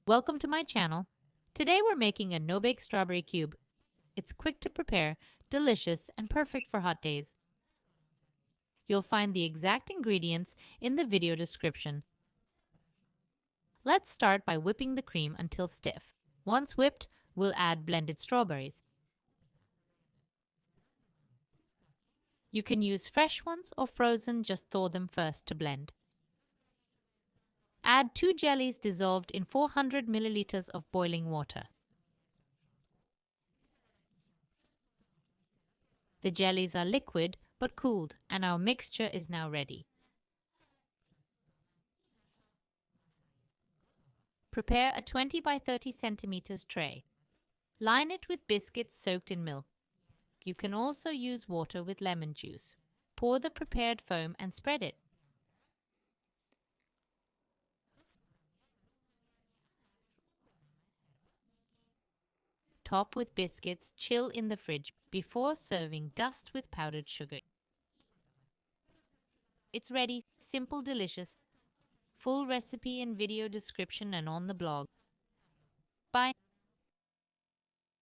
Welcome to my channel. Today we're making a no-bake strawberry cube. It's quick to prepare, delicious, and perfect for hot days. You'll find the exact ingredients in the video description. Let's start by whipping the cream until stiff. Once whipped, we'll add blended strawberries. You can use fresh ones or frozen, just thaw them first to blend. Add 2 jellies dissolved in 400 milliliters of boiling water. The jellies are liquid but cooled, and our mixture is now ready. Prepare a 20 by 30 centimeters tray. Line it with biscuits soaked in milk. You can also use water with lemon juice. Pour the prepared foam and spread it. Top with biscuits, chill in the fridge before serving. Dust with powdered sugar. It's ready, simple, delicious. Full recipe in video description and on the blog. Bye.